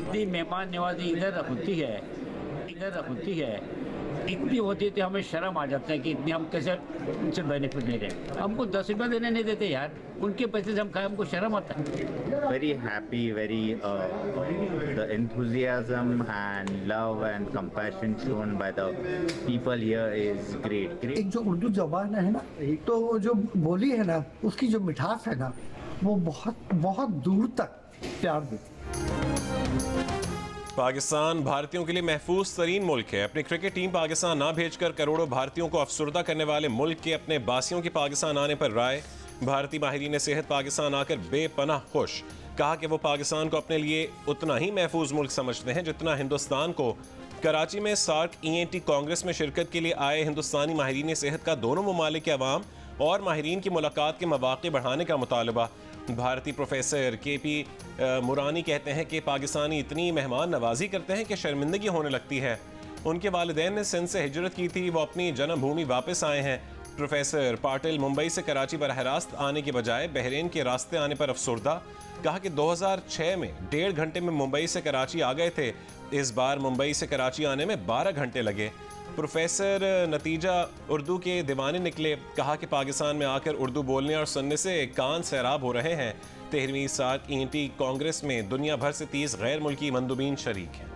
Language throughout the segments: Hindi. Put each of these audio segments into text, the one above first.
इतनी मेहमान नवाजी इधर होती है, इतनी होती है तो हमें शर्म आ जाता है कि इतनी हम कैसे उनसे बेनिफिट ले रहे हैं। हमको 10 रुपये देने नहीं देते यार, उनके पैसे से हम खाए, हमको शर्म आता है। Very happy, very the enthusiasm and love and compassion shown by the people here is great. एक जो उर्दू ज़बान है ना, तो जो बोली है ना, उसकी जो मिठास है ना, वो बहुत बहुत दूर तक प्यार देती है। पाकिस्तान भारतीयों के लिए महफूज तरीन मुल्क है। अपनी क्रिकेट टीम पाकिस्तान ना भेजकर करोड़ों भारतीयों को अफसुर्दा करने वाले मुल्क के अपने बासियों की पाकिस्तान आने पर राय। भारतीय माहिरीन सेहत पाकिस्तान आकर बेपनाह खुश। कहा कि वो पाकिस्तान को अपने लिए उतना ही महफूज मुल्क समझते हैं जितना हिंदुस्तान को। कराची में सार्क ENT कांग्रेस में शिरकत के लिए आए हिंदुस्तानी माहिरीन सेहत का दोनों ममालिक के अवाम और माहिरीन की मुलाकात के मौक़े बढ़ाने का मुतालबा। भारतीय प्रोफेसर KP मुरानी कहते हैं कि पाकिस्तानी इतनी मेहमान नवाजी करते हैं कि शर्मिंदगी होने लगती है। उनके वालिदैन ने सिंध से हिजरत की थी, वो अपनी जन्मभूमि वापस आए हैं। प्रोफेसर पाटिल मुंबई से कराची बरह रास्त आने के बजाय बहरीन के रास्ते आने पर अफसुर्दा। कहा कि 2006 में 1.5 घंटे में मुंबई से कराची आ गए थे, इस बार मुंबई से कराची आने में 12 घंटे लगे। प्रोफेसर नतीजा उर्दू के दीवाने निकले। कहा कि पाकिस्तान में आकर उर्दू बोलने और सुनने से कान सैराब हो रहे हैं। 13वीं सार्क ENT कांग्रेस में दुनिया भर से 30 गैर मुल्की मंदुबीन शरीक हैं।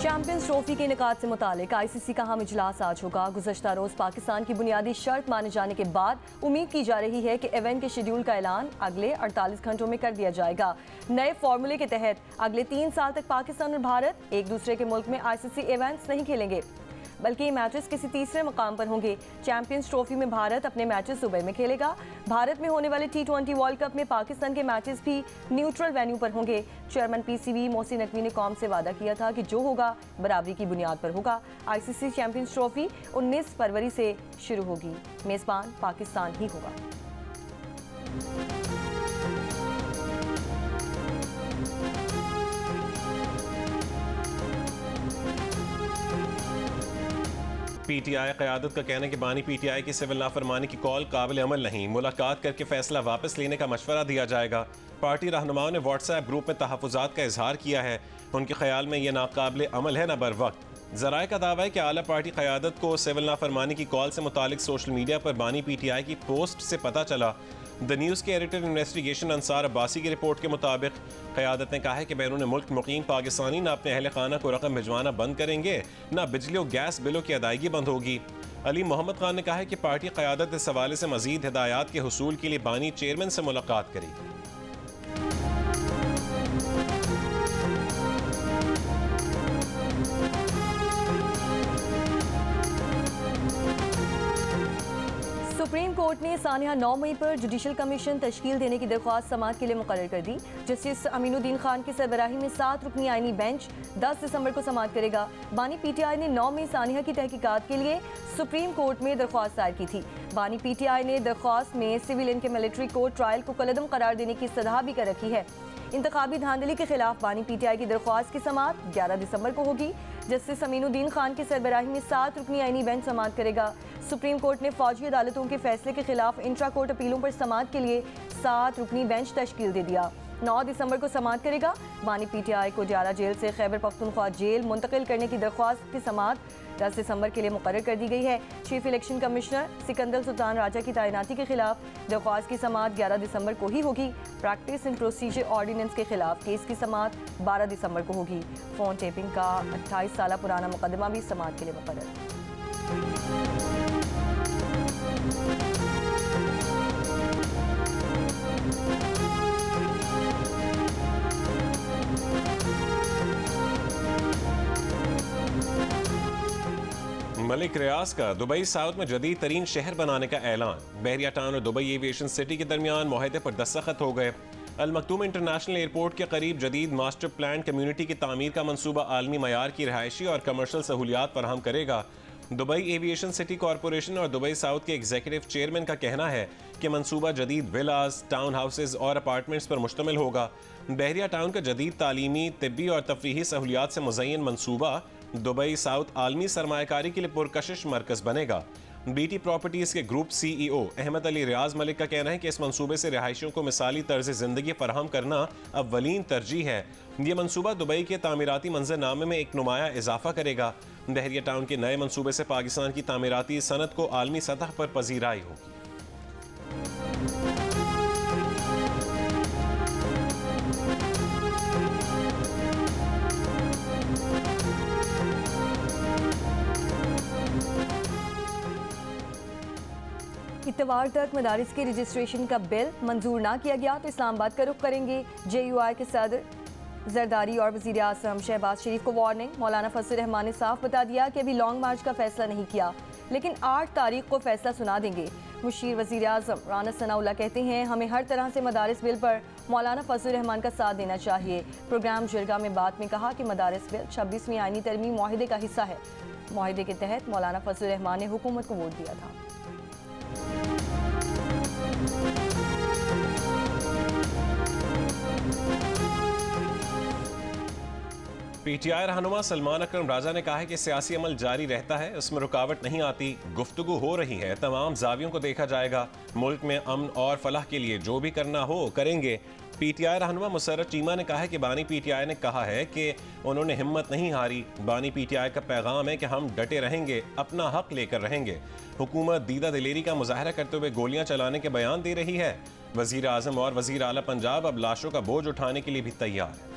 चैंपियंस ट्रॉफी के इनेकाद से मुतालिक ICC का अहम इजलास आज होगा। गुज़श्ता रोज़ पाकिस्तान की बुनियादी शर्त माने जाने के बाद उम्मीद की जा रही है कि इवेंट के शेड्यूल का ऐलान अगले 48 घंटों में कर दिया जाएगा। नए फार्मूले के तहत अगले 3 साल तक पाकिस्तान और भारत एक दूसरे के मुल्क में ICC इवेंट्स नहीं खेलेंगे, बल्कि ये मैचेस किसी तीसरे मकाम पर होंगे। चैंपियंस ट्रॉफी में भारत अपने मैचेस दुबई में खेलेगा। भारत में होने वाले T20 वर्ल्ड कप में पाकिस्तान के मैचेस भी न्यूट्रल वेन्यू पर होंगे। चेयरमैन PCB मोहसिन नकवी ने कौम से वादा किया था कि जो होगा बराबरी की बुनियाद पर होगा। ICC चैंपियंस ट्रॉफी 19 फरवरी से शुरू होगी। मेज़बान पाकिस्तान ही होगा। PTI क़यादत का कहना है कि बानी PTI की सिविल नाफरमानी की कॉल काबिल अमल नहीं, मुलाकात करके फैसला वापस लेने का मशवरा दिया जाएगा। पार्टी रहनुमाओं ने WhatsApp ग्रुप में तहफ़्फ़ुज़ात का इजहार किया है। उनके ख्याल में यह नाकाबिल अमल है न बर वक्त। ज़राए का दावा है कि आला पार्टी क़यादत को सिविल नाफरमानी की कॉल से मुतालिक सोशल मीडिया पर बानी PTI की पोस्ट से पता चला। द न्यूज़ के एडिटर इन्वेस्टिगेशन अंसार अब्बासी की रिपोर्ट के मुताबिक क़यादत ने कहा है कि बैरून मुल्क मुकीम पाकिस्तानी न अपने अहल खाना को रकम भिजवाना बंद करेंगे, न बिजली और गैस बिलों की अदायगी बंद होगी। अली मोहम्मद खान ने कहा है कि पार्टी क़यादत इस हवाले से मज़ीद हिदायत के हुसूल के लिए बानी चेयरमैन से मुलाकात करेगी। सुप्रीम कोर्ट ने सानिया 9 मई पर जुडिशल कमीशन तश्कील देने की दरख्वास्त समाअत के लिए मुकर्रर कर दी। जस्टिस अमीनुद्दीन खान की सरबराही में 7 रुकनी आईनी बेंच 10 दिसंबर को समाअत करेगा। बानी PTI ने 9 मई सानिया की तहकीकात के लिए सुप्रीम कोर्ट में दरख्वास्त दायर की थी। बानी PTI ने दरख्वास्त में सिविल इनके मिलिट्री कोर्ट ट्रायल को कलअदम करार देने की सलाह भी कर रखी है। इंतखाबी धांधली के खिलाफ बानी PTI की दरख्वास्त की समाअत 11 दिसंबर को होगी। जस्टिस अमीनुद्दीन खान की सरबराही में 7 रुकनी आईनी बेंच समाअत करेगा। सुप्रीम कोर्ट ने फौजी अदालतों के फैसले के खिलाफ इंट्रा कोर्ट अपीलों पर समाअत के लिए 7 रुकनी बेंच तश्कील दे दिया। 9 दिसंबर को समाअत करेगा। बानी PTI को जारा जेल से खैबर पख्तूनख्वा जेल मुंतकिल करने की दरख्वास्त की समाअत 10 दिसंबर के लिए मुकर्रर कर दी गई है। Chief election commissioner Sikandar Sultan Raja की तैनाती के खिलाफ दरख्वास्त की समाअत 11 दिसंबर को ही होगी। प्रैक्टिस एंड प्रोसीजर ऑर्डिनेंस के खिलाफ केस की समाअत 12 दिसंबर को होगी। फ़ोन टेपिंग का 28 साल पुराना मुकदमा भी समाअत के लिए मुकर्रर। मलिक रियाज का दुबई साउथ में जदीद तरीन शहर बनाने का ऐलान। बहरिया टाउन और दुबई एविएशन सिटी के दरमियान मुआहदे पर दस्तखत हो गए। अल मखदूम इंटरनेशनल एयरपोर्ट के करीब जदीद मास्टर प्लान कम्युनिटी की तामीर का मंसूबा आलमी मयार की रहायशी और कमर्शल सहूलियात फराहम करेगा। दुबई एविएशन सिटी कॉरपोरेशन और दुबई साउथ के एग्जीक्यूटिव चेयरमैन का कहना है कि मंसूबा जदीद विलास, टाउन हाउसेज और अपार्टमेंट्स पर मुश्तमिल होगा। बहरिया टाउन का जदीद तालीमी, तिब्बी और तफरीही सहूलियात से मुज़य्यन मंसूबा दुबई साउथ आलमी सरमायाकारी के लिए पुरकशिश मरकज़ बनेगा। बीटी प्रॉपर्टीज़ के ग्रुप CEO अहमद अली रियाज मलिक का कहना है कि इस मंसूबे से रिहायशियों को मिसाली तर्ज ज़िंदगी फराहम करना अव्वलीन तरजीह है। ये मंसूबा दुबई के तामीराती मंजरनामे में एक नुमाया इजाफा करेगा। बहरिया टाउन के नए मंसूबे से पाकिस्तान की तामीराती सनत को आलमी सतह पर पजीराई होगी। इतवार तक मदारिस के रजिस्ट्रेशन का बिल मंजूर ना किया गया तो इस्लामाबाद का रुख करेंगे। JUI के सदर जरदारी और वज़ीर आज़म शहबाज शरीफ को वार्निंग। मौलाना फजल रहमान ने साफ बता दिया कि अभी लॉन्ग मार्च का फैसला नहीं किया, लेकिन 8 तारीख को फैसला सुना देंगे। मुशीर वज़ीर आज़म राना सनाउल्लाह कहते हैं हमें हर तरह से मदारिस बिल पर मौलाना फजल रहमान का साथ देना चाहिए। प्रोग्राम जिरगा में बात में कहा कि मदारिस बिल 26वीं आईनी तरमीम मुआहिदे का हिस्सा है। मुआहिदे के तहत मौलाना फजल रहमान ने हुकूमत को वोट दिया था। PTI रहनुमा सलमान अकरम राजा ने कहा है कि सियासी अमल जारी रहता है, उसमें रुकावट नहीं आती, गुफ्तगू हो रही है, तमाम जावियों को देखा जाएगा, मुल्क में अमन और फलाह के लिए जो भी करना हो करेंगे। PTI रहनुमा मुसर्रत चीमा ने कहा है कि बानी PTI ने कहा है कि उन्होंने हिम्मत नहीं हारी। बानी PTI का पैगाम है कि हम डटे रहेंगे, अपना हक लेकर रहेंगे। हुकूमत दीदा दिलेरी का मुजाहरा करते हुए गोलियां चलाने के बयान दे रही है। वजीर आजम और वजीर आला पंजाब अब लाशों का बोझ उठाने के लिए भी तैयार है।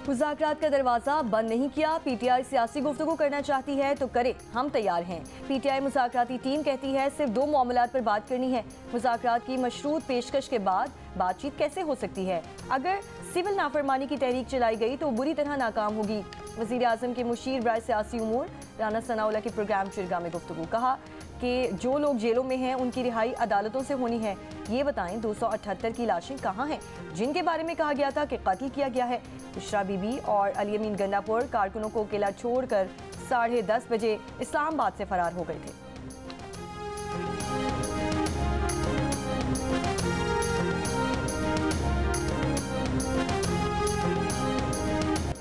मुज़ाकरात का दरवाज़ा बंद नहीं किया। PTI सियासी गुफ्तगू करना चाहती है तो करे, हम तैयार हैं। PTI मुज़ाकराती टीम कहती है सिर्फ 2 मामलात पर बात करनी है। मुज़ाकरात की मशरूत पेशकश के बाद बातचीत कैसे हो सकती है? अगर सिविल नाफरमानी की तहरीक चलाई गई तो बुरी तरह नाकाम होगी। वज़ीर आज़म के मुशीर बराए सियासी उमूर राना सनाउल्लाह के प्रोग्राम चिरगा में गुफ्तगू। कहा कि जो लोग जेलों में हैं उनकी रिहाई अदालतों से होनी है। ये बताएं 278 की लाशें कहाँ हैं जिनके बारे में कहा गया था कि कत्ल किया गया है। बुशरा बीबी और अली अमीन गंडापुर कारकुनों को किला छोड़कर 10:30 बजे इस्लामाबाद से फरार हो गए थे।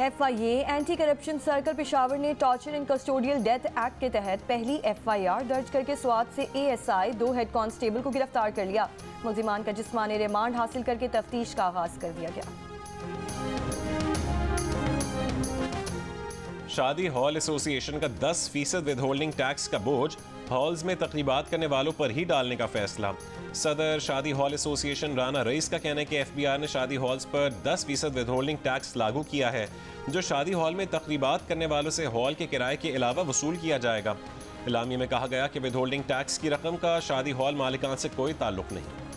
FIA anti corruption circle Peshawar ने torture and custodial death act के तहत पहली FIR दर्ज करके स्वात से ASI 2 हेड कांस्टेबल को गिरफ्तार कर लिया। मुल्जिमान का जिस्मानी रिमांड हासिल करके तफ्तीश का आगाज कर दिया गया। शादी हॉल एसोसिएशन का 10% विदहोल्डिंग टैक्स का बोझ हॉल्स में तकरीबात करने वालों पर ही डालने का फैसला। सदर शादी हॉल एसोसिएशन राना रईस का कहना है कि FBR ने शादी हॉल्स पर 10% विदहोल्डिंग टैक्स लागू किया है, जो शादी हॉल में तकरीबात करने वालों से हॉल के किराए के अलावा वसूल किया जाएगा। इलामी में कहा गया कि विदहोल्डिंग टैक्स की रकम का शादी हॉल मालिकान से कोई ताल्लुक नहीं।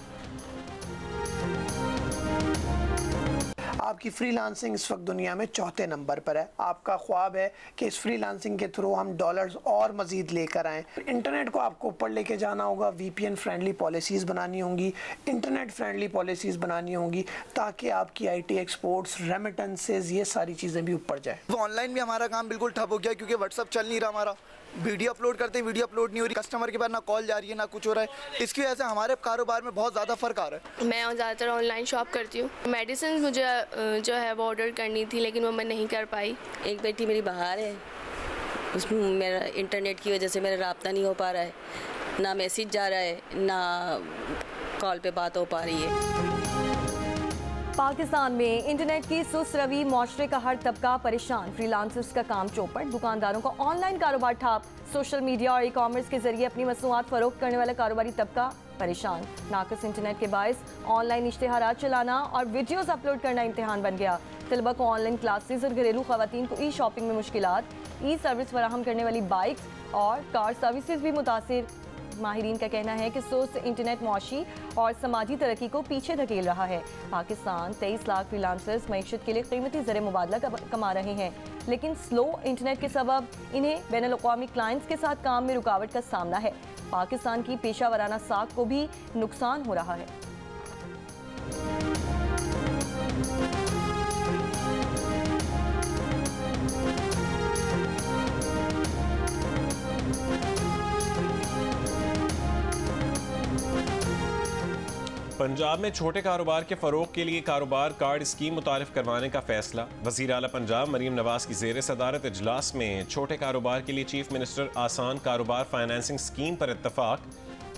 आपकी फ्रीलांसिंग इस वक्त दुनिया में 4थे नंबर पर है। आपका ख्वाब है कि इस फ्रीलांसिंग के थ्रू हम डॉलर्स और मजीद लेकर आएँ। इंटरनेट को आपको ऊपर लेके जाना होगा, VPN फ्रेंडली पॉलिसीज़ बनानी होंगी, इंटरनेट फ्रेंडली पॉलिसीज़ बनानी होंगी ताकि आपकी IT एक्सपोर्ट्स, रेमिटेंसेज, ये सारी चीज़ें भी ऊपर जाए। ऑनलाइन भी हमारा काम बिल्कुल ठप हो गया क्योंकि व्हाट्सअप चल नहीं रहा हमारा। वीडियो अपलोड करते हैं, वीडियो अपलोड नहीं हो रही, कस्टमर के पास ना कॉल जा रही है ना कुछ हो रहा है। इसकी वजह से हमारे कारोबार में बहुत ज़्यादा फ़र्क आ रहा है। मैं ज़्यादातर ऑनलाइन शॉप करती हूँ। मेडिसिन मुझे जो है वो ऑर्डर करनी थी लेकिन वो मैं नहीं कर पाई। एक बेटी मेरी बाहर है, उसमें मेरा इंटरनेट की वजह से मेरा राब्ता नहीं हो पा रहा है, ना मैसेज जा रहा है ना कॉल पे बात हो पा रही है। पाकिस्तान में इंटरनेट की सुस्त रवि, माशरे का हर तबका परेशान। फ्रीलांसर्स का काम चौपट, दुकानदारों का ऑनलाइन कारोबार ठप, सोशल मीडिया और ई-कॉमर्स के जरिए अपनी मसनूआत फरोख्त करने वाला कारोबारी तबका परेशान। नाक़िस इंटरनेट के बायस ऑनलाइन इश्तिहारात चलाना और वीडियोस अपलोड करना इम्तिहान बन गया। तलबा को ऑनलाइन क्लासेस और घरेलू खवातीन को ई-शॉपिंग में मुश्किलात। ई सर्विस फराहम करने वाली बाइक्स और कार सर्विसेज भी मुतासिर। माहिरीन का कहना है कि सुस्त इंटरनेट मुआशी और समाजी तरक्की को पीछे धकेल रहा है। पाकिस्तान 23 लाख फ्रीलांसर्स मईशत के लिए कीमती ज़र मुबादला कमा रहे हैं, लेकिन स्लो इंटरनेट के सबब इन्हें बैनुल-अक़वामी क्लाइंट्स के साथ काम में रुकावट का सामना है। पाकिस्तान की पेशा वराना साख को भी नुकसान हो रहा है। पंजाब में छोटे कारोबार के फ़रोग के लिए कारोबार कार्ड स्कीम मुतारिफ करवाने का फैसला। वज़ीर आला पंजाब मरीम नवाज की ज़ेर सदारत इजलास में छोटे कारोबार के लिए चीफ मिनिस्टर आसान कारोबार फाइनेंसिंग स्कीम पर इत्तफाक।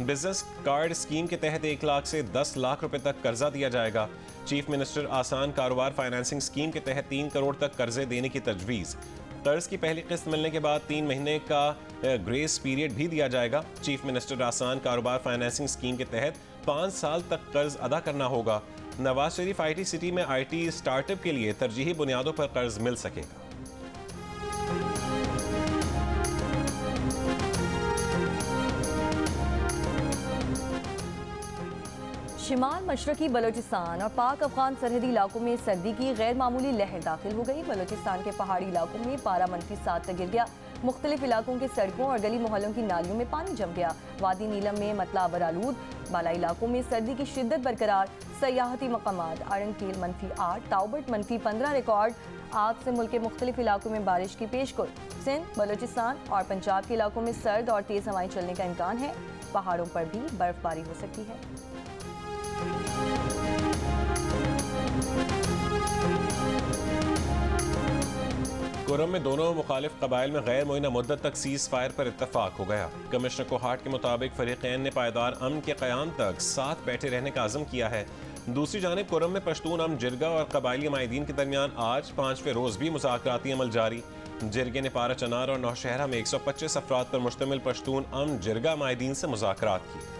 बिजनेस कार्ड स्कीम के तहत 1 लाख से 10 लाख रुपए तक कर्जा दिया जाएगा। चीफ मिनिस्टर आसान कारोबार फाइनेंसिंग स्कीम के तहत 3 करोड़ तक कर्जे देने की तजवीज़। कर्ज की पहली किस्त मिलने के बाद 3 महीने का ग्रेस पीरियड भी दिया जाएगा। चीफ मिनिस्टर आसान कारोबार फाइनेंसिंग स्कीम के तहत 5 साल तक कर्ज अदा करना होगा। नवाज शरीफ IT सिटी में IT स्टार्टअप के लिए तरजीही बुनियादों पर कर्ज मिल सकेगा। शिमाल मशरकी बलोचिस्तान और पाक अफगान सरहदी इलाकों में सर्दी की गैर मामूली लहर दाखिल हो गई। बलोचिस्तान के पहाड़ी इलाकों में पारा -7 तक गिर गया। मुख्तलिफ इलाकों के सड़कों और गली मोहल्लों की नालियों में पानी जम गया। वादी नीलम में मतला बरालूद। बाला इलाकों में सर्दी की शिद्दत बरकरार। सयाहती मकामात आरंगकील -8, ताउबट -15 रिकॉर्ड। आज से मुल्क के मुख्तलिफ इलाकों में बारिश की पेशगोई। सिंध, बलोचिस्तान और पंजाब के इलाकों में सर्द और तेज़ हवाएं चलने का इम्कान है। पहाड़ों पर भी बर्फबारी हो सकती है। कुरम में दोनों मुखालिफ कबाइल में गैर मुइना मुद्दत तक सीज़ फायर पर इत्तफाक हो गया। कमिश्नर कोहाट के मुताबिक फरीक़ैन ने पायदार अमन के क़याम तक साथ बैठे रहने का अज़म किया है। दूसरी जानिब कुरम में पश्तून अमन जिरगा और कबायली माहिदीन के दरमियान आज 5वें रोज़ भी मुज़ाकराती अमल जारी। जिरगे ने पारा चनार और नौशहरा में 125 अफराद पर मुश्तमिल पश्तून अमन जिरगा माहिदीन से मुज़ाकरात किए।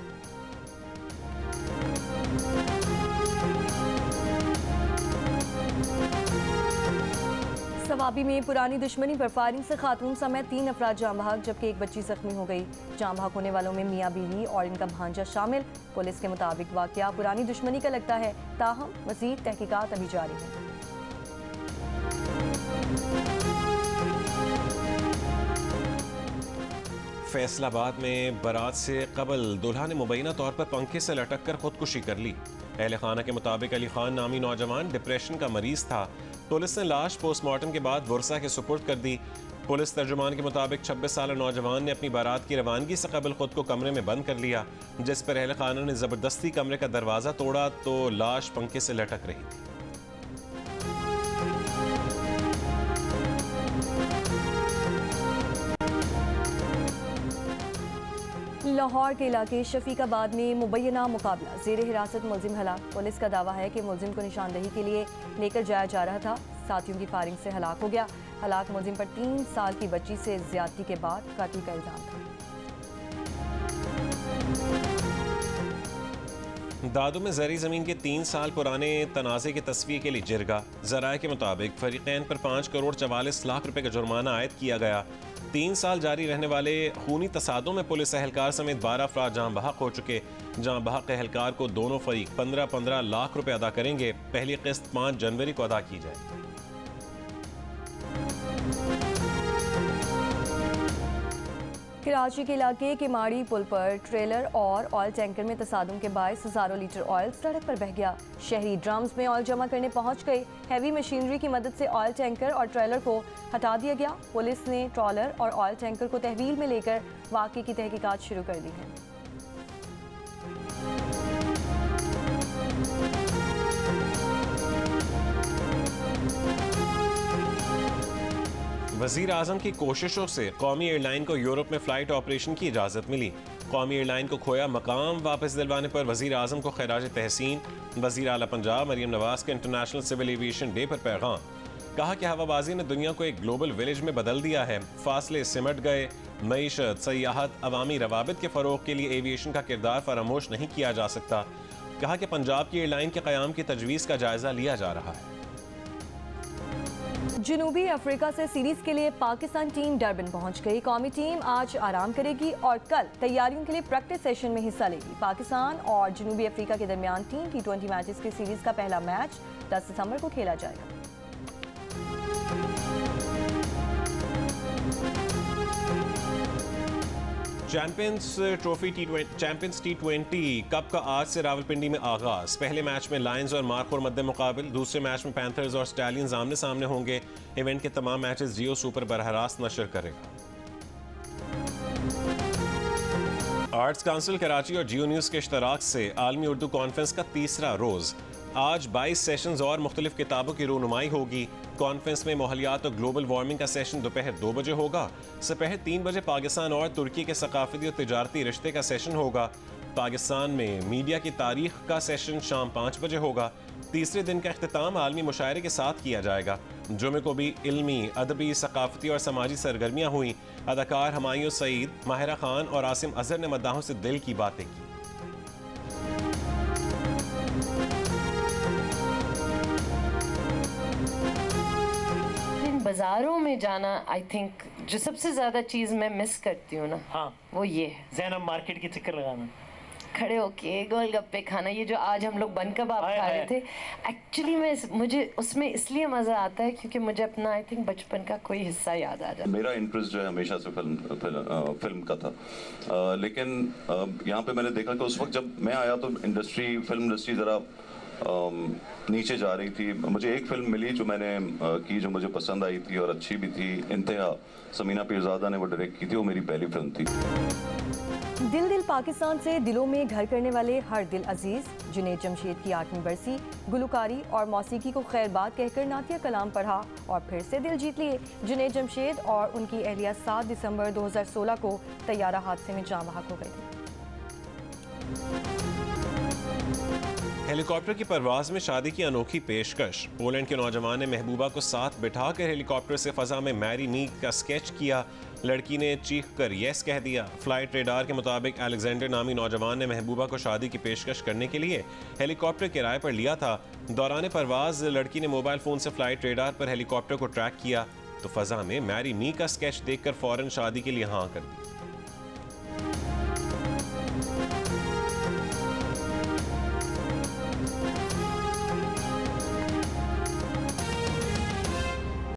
सवाबी में पुरानी दुश्मनी पर फायरिंग से खातून समेत 3 अफराद जाँ बहक, जबकि एक बच्ची जख्मी हो गई। जाँ बहक होने वालों में मियाँ बीवी और इनका भांजा शामिल। पुलिस के मुताबिक वाकया पुरानी दुश्मनी का लगता है, ताहम मज़ीद तहकीकात अभी जारी है। फैसलाबाद में बारात से कबल दुल्हा ने मुबैना तौर पर पंखे से लटक कर खुदकुशी कर ली। अहले खाना के मुताबिक अली खान नामी नौजवान डिप्रेशन का मरीज था। पुलिस ने लाश पोस्टमार्टम के बाद वर्सा के सुपुर्द कर दी। पुलिस तर्जुमान के मुताबिक 26 साल नौजवान ने अपनी बारात की रवानगी से कबल खुद को कमरे में बंद कर लिया, जिस पर अहले खाना ने ज़बरदस्ती कमरे का दरवाज़ा तोड़ा तो लाश पंखे से लटक रही थी। लाहौर के इलाके शफीकाबाद में मुबैना मुकाबला, ज़ेर हिरासत मुलजिम हलाक। पुलिस का दावा है कि मुलजिम को निशानदही के लिए लेकर जाया जा रहा था, साथियों की फायरिंग से हलाक हो गया। हलाक मुलजिम पर 3 साल की बच्ची से ज्यादती के बाद कत्ल का इल्जाम था। दादू में जरी ज़मीन के 3 साल पुराने तनाज़े के तस्वीर के लिए जिरगा। ज़राए के मुताबिक फरीक़ैन पर 5 करोड़ 44 लाख रुपए का जुर्माना आयद किया गया। 3 साल जारी रहने वाले खूनी तसादों में पुलिस एहलकार समेत 12 अफराद जाँ बहक हो चुके। जाँ बहक एहलकार को दोनों फरीक 15-15 लाख रुपए अदा करेंगे। पहली किस्त 5 जनवरी को अदा की जाए। कराची के इलाके के माड़ी पुल पर ट्रेलर और ऑयल टैंकर में तसादुम के बायस हज़ारों लीटर ऑयल सड़क पर बह गया। शहरी ड्रम्स में ऑयल जमा करने पहुंच गए। हैवी मशीनरी की मदद से ऑयल टैंकर और ट्रेलर को हटा दिया गया। पुलिस ने ट्रॉलर और ऑयल टैंकर को तहवील में लेकर वाक़े की तहकीकात शुरू कर दी है। वज़ीर आज़म की कोशिशों से कौमी एयरलाइन को यूरोप में फ़्लाइट ऑपरेशन की इजाज़त मिली। कौमी एयरलाइन को खोया मकाम वापस दिलवाने पर वज़ीर आज़म को खैराज तहसीन। वज़ीर आला पंजाब मरीम नवाज के इंटरनेशनल सिविल एविएशन डे पर पैगाम। कहा कि हवाबाजी ने दुनिया को एक ग्लोबल विलेज में बदल दिया है। फासले सिमट गए। मईशत, सयाहत, अवामी रवाबित के फ़रोग के लिए एविएशन का किरदार फरामोश नहीं किया जा सकता। कहा कि पंजाब की एयरलाइन के क़याम की तजवीज़ का जायज़ा लिया जा रहा है। जनूबी अफ्रीका से सीरीज के लिए पाकिस्तान टीम डरबन पहुंच गई। कौमी टीम आज आराम करेगी और कल तैयारियों के लिए प्रैक्टिस सेशन में हिस्सा लेगी। पाकिस्तान और जनूबी अफ्रीका के दरमियान 3 T20 मैचेस की सीरीज का पहला मैच 10 दिसंबर को खेला जाएगा। चैंपियंस T20 कप का आज से रावलपिंडी में आगाज। पहले मैच में लायंस और मार्कोर मद्दे मुकाबिल, दूसरे मैच में पैंथर्स और स्टैलियंस आमने सामने होंगे। इवेंट के तमाम मैचेस जियो सुपर बरहरास्त नशर करेगा। आर्ट्स काउंसिल कराची और जियो न्यूज़ के इश्तराक से आलमी उर्दू कॉन्फ्रेंस का तीसरा रोज़। आज 22 सेशंस और मुख्तलिफ किताबों की रूनुमाई होगी। कॉन्फ्रेंस में माहौलियात और ग्लोबल वार्मिंग का सेशन दोपहर 2 बजे होगा। दोपहर 3 बजे पाकिस्तान और तुर्की के सकाफती और तिजारती रिश्ते का सेशन होगा। पाकिस्तान में मीडिया की तारीख का सेशन शाम 5 बजे होगा। तीसरे दिन का इख्तिताम आलमी मुशायरे के साथ किया जाएगा। जुमे को भी इल्मी, अदबी, सकाफती और समाजी सरगर्मियाँ हुई। अदाकार हमायूं सईद, माहिरा खान और आसिम अजहर ने मद्दाहों से दिल की बातें की। बाजारों में जाना, आई थिंक जो सबसे ज्यादा चीज मैं मिस करती हूँ ना, हाँ, वो ये है ज़ैनब मार्केट की चक्कर लगाना, खड़े होके गोलगप्पे खाना। ये जो आज हम लोग बन कबाब खा रहे थे, एक्चुअली मुझे उसमें इसलिए मजा आता है क्योंकि मुझे अपना आई थिंक बचपन का कोई हिस्सा याद आ जाता है। मेरा इंटरेस्ट जो है हमेशा से फिल्म का था, लेकिन यहाँ पे मैंने देखा कि उस वक्त जब मैं आया तो फिल्म इंडस्ट्री ज़रा नीचे जा रही थी। मुझे एक फिल्म मिली जो मैंने की, जो मुझे पसंद आई थी और अच्छी भी थी, इंतहा। समीना पीरजादा ने वो डायरेक्ट की थी, वो मेरी पहली फिल्म थी। दिल दिल पाकिस्तान से दिलों में घर करने वाले हर दिल अजीज। जुनैद जमशेद की 8वीं बरसी, गुलकारी और मौसीकी को खैरबाद कहकर नातिया कलाम पढ़ा और फिर से दिल जीत लिए। जुनैद जमशेद और उनकी अहलिया 7 दिसंबर 2016 को तैयारा हादसे में जान बहक हो गए थे। हेलीकॉप्टर की परवाज में शादी की अनोखी पेशकश। पोलैंड के नौजवान ने महबूबा को साथ बिठाकर हेलीकॉप्टर से फजा में मैरी मी का स्केच किया। लड़की ने चीख कर यस कह दिया। फ्लाइट रेडार के मुताबिक अलेक्जेंडर नामी नौजवान ने महबूबा को शादी की पेशकश करने के लिए हेलीकॉप्टर किराए पर लिया था। दौरान परवाज लड़की ने मोबाइल फोन से फ्लाइट रेडार पर हेलीकॉप्टर को ट्रैक किया तो फजा में मैरी मी का स्केच देखकर फौरन शादी के लिए हाँ कर दी।